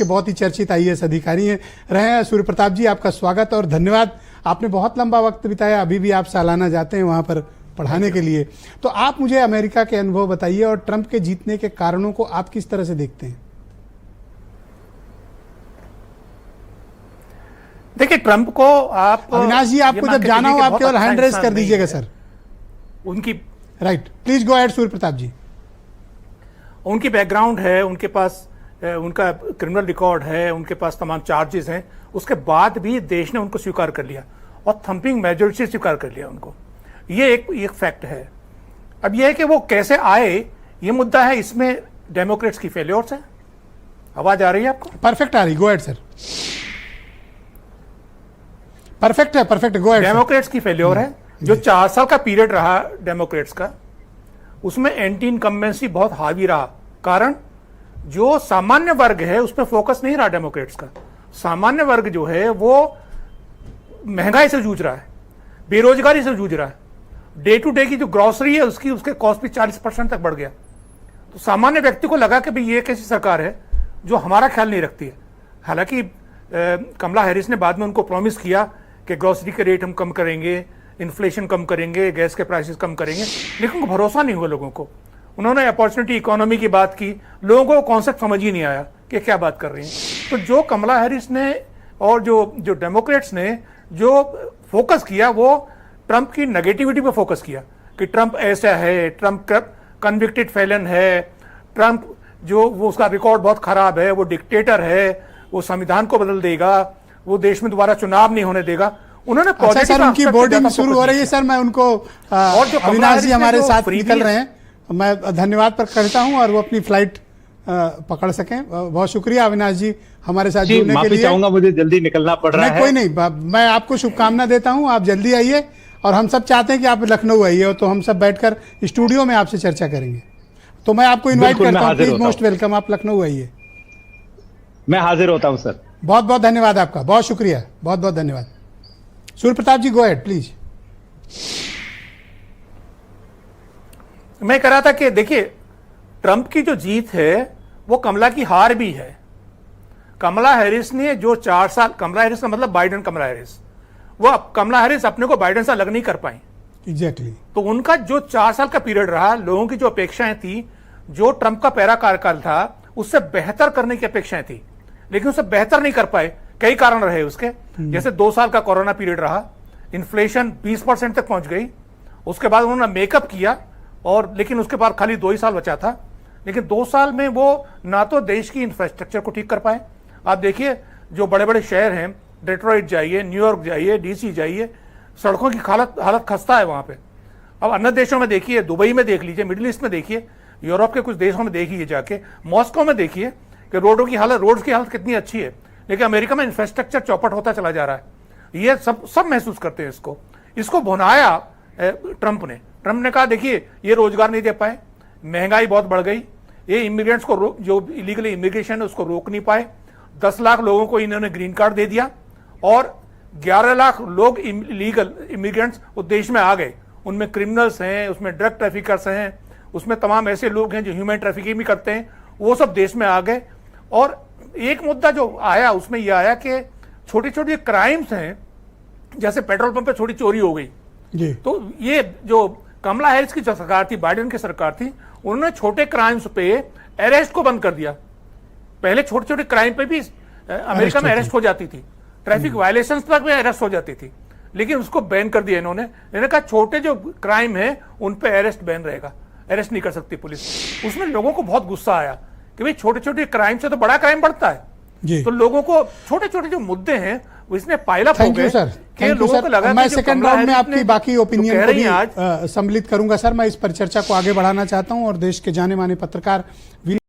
के बहुत ही चर्चित आईएएस अधिकारी रहे हैं। सूर्य प्रताप जी, आपका स्वागत और धन्यवाद। आपने बहुत लंबा वक्त बिताया, अभी भी आप सालाना जाते हैं वहां पर पढ़ाने के लिए। तो आप मुझे अमेरिका के अनुभव बताइए और ट्रंप के जीतने के कारणों को आप किस तरह से देखते हैं? देखिए, ट्रंप को आप अविनाश जी, आपको जब जाना हो आप केवल हैंड रेस कर दीजिएगा सर। उनकी right, please go ahead Surya Pratap जी। उनकी बैकग्राउंड है, उनके पास उनका क्रिमिनल रिकॉर्ड है, उनके पास तमाम चार्जेस हैं, उसके बाद भी देश ने उनको स्वीकार कर लिया और थंपिंग मेजॉरिटी स्वीकार कर लिया उनको। ये एक फैक्ट है। अब यह है कि वो कैसे आए, ये मुद्दा है। इसमें डेमोक्रेट्स की फेल्योर्स है। आवाज आ रही है आपको? परफेक्ट आ रही, गो अहेड सर। परफेक्ट है, परफेक्ट, गो अहेड। डेमोक्रेट्स की फेल्योर है। जो 4 साल का पीरियड रहा डेमोक्रेट्स का, उसमें एंटी इनकम्बेंसी बहुत हावी रहा। कारण जो सामान्य वर्ग है उस पर फोकस नहीं रहा डेमोक्रेट्स का। सामान्य वर्ग जो है वो महंगाई से जूझ रहा है, बेरोजगारी से जूझ रहा है। डे टू डे की जो ग्रॉसरी है उसके कॉस्ट भी 40% तक बढ़ गया। तो सामान्य व्यक्ति को लगा कि भाई ये कैसी सरकार है जो हमारा ख्याल नहीं रखती है। हालांकि कमला हैरिस ने बाद में उनको प्रॉमिस किया कि ग्रॉसरी के रेट हम कम करेंगे, इन्फ्लेशन कम करेंगे, गैस के प्राइसेस कम करेंगे, लेकिन उनको भरोसा नहीं हुआ लोगों को। उन्होंने अपॉर्चुनिटी इकोनॉमी की बात की, लोगों को कॉन्सेप्ट समझ ही नहीं आया कि क्या बात कर रही हैं। तो जो कमला हैरिस ने और जो डेमोक्रेट्स ने जो फोकस किया वो ट्रंप की नेगेटिविटी पे फोकस किया कि ट्रंप ऐसा है, ट्रंप कन्विक्टेड फेलन है, ट्रंप जो वो उसका रिकॉर्ड बहुत खराब है, वो डिक्टेटर है, वो संविधान को बदल देगा, वो देश में दोबारा चुनाव नहीं होने देगा। उन्होंने अच्छा सर, उनकी बोर्डिंग शुरू हो रही है सर। मैं उनको और जो अविनाश जी हमारे साथ निकल रहे हैं, मैं धन्यवाद पर करता हूं और वो अपनी फ्लाइट पकड़ सकें। बहुत शुक्रिया अविनाश जी हमारे साथ जुड़ने के लिए। चाहूंगा, मुझे जल्दी निकलना पड़ रहा है। कोई नहीं, मैं आपको शुभकामना देता हूं, आप जल्दी आइए। और हम सब चाहते हैं कि आप लखनऊ आइए, तो हम सब बैठकर स्टूडियो में आपसे चर्चा करेंगे। तो मैं आपको इन्वाइट करता हूं, प्लीज, मोस्ट वेलकम, आप लखनऊ आइए। मैं हाजिर होता हूं सर। बहुत बहुत धन्यवाद आपका, बहुत शुक्रिया, बहुत बहुत धन्यवाद। सूर्य प्रताप जी, गो अहेड प्लीज। मैं कह रहा था कि देखिए, ट्रंप की जो जीत है वो कमला की हार भी है। कमला हैरिस ने जो 4 साल, कमला हैरिस का मतलब बाइडेन कमला हैरिस, वो कमला हैरिस अपने को बाइडेन से अलग नहीं कर पाई। एग्जैक्टली। तो उनका जो 4 साल का पीरियड रहा, लोगों की जो अपेक्षाएं थी, जो ट्रंप का पहला कार्यकाल था उससे बेहतर करने की अपेक्षाएं थी, लेकिन उससे बेहतर नहीं कर पाए। कई कारण रहे उसके, जैसे 2 साल का कोरोना पीरियड रहा, इन्फ्लेशन 20% तक पहुंच गई। उसके बाद उन्होंने मेकअप किया और लेकिन उसके बाद खाली 2 ही साल बचा था। लेकिन 2 साल में वो ना तो देश की इंफ्रास्ट्रक्चर को ठीक कर पाए। आप देखिए, जो बड़े बड़े शहर हैं, डेट्रॉइट जाइए, न्यूयॉर्क जाइए, डीसी जाइए, सड़कों की हालत खस्ता है वहां पे। अब अन्य देशों में देखिए, दुबई में देख लीजिए, मिडिल ईस्ट में देखिए, यूरोप के कुछ देशों में देखिए जाके, मॉस्को में देखिए कि रोड्स की हालत कितनी अच्छी है। लेकिन अमेरिका में इंफ्रास्ट्रक्चर चौपट होता चला जा रहा है। ये सब महसूस करते हैं इसको भुनाया ट्रंप ने कहा देखिए ये रोजगार नहीं दे पाए, महंगाई बहुत बढ़ गई, ये इमिग्रेंट्स को जो इलीगल इमिग्रेशन है उसको रोक नहीं पाए। 10 लाख लोगों को इन्होंने ग्रीन कार्ड दे दिया और 11 लाख लोग इलीगल इमिग्रेंट्स उस देश में आ गए। उनमें क्रिमिनल्स हैं, उसमें ड्रग ट्रैफिकर्स हैं, उसमें तमाम ऐसे लोग हैं जो ह्यूमन ट्रैफिकिंग भी करते हैं, वो सब देश में आ गए। और एक मुद्दा जो आया उसमें यह आया कि छोटी छोटी क्राइम्स हैं, जैसे पेट्रोल पंप पे छोटी चोरी हो गई। तो ये जो कमला हैरिस की जो सरकार थी, बाइडेन की सरकार थी, उन्होंने छोटे क्राइम्स पे अरेस्ट को बंद कर दिया। पहले छोटे छोटे क्राइम पे भी अमेरिका में अरेस्ट हो जाती थी, ट्रैफिक वायलेशंस पर भी अरेस्ट हो जाती थी, लेकिन उसको बैन कर दिया इन्होंने कहा छोटे जो क्राइम है उन पे अरेस्ट बैन रहेगा, अरेस्ट नहीं कर सकती पुलिस। उसमें लोगों को बहुत गुस्सा आया कि भाई छोटे छोटे क्राइम से तो बड़ा क्राइम बढ़ता है। तो लोगों को छोटे छोटे जो मुद्दे हैं वो इसने पाइलअप हो गए कि लोगों को लगा। मैं सेकंड राउंड में आपकी बाकी ओपिनियन को भी सम्मिलित करूंगा सर। मैं इस पर चर्चा को आगे बढ़ाना चाहता हूं और देश के जाने माने पत्रकार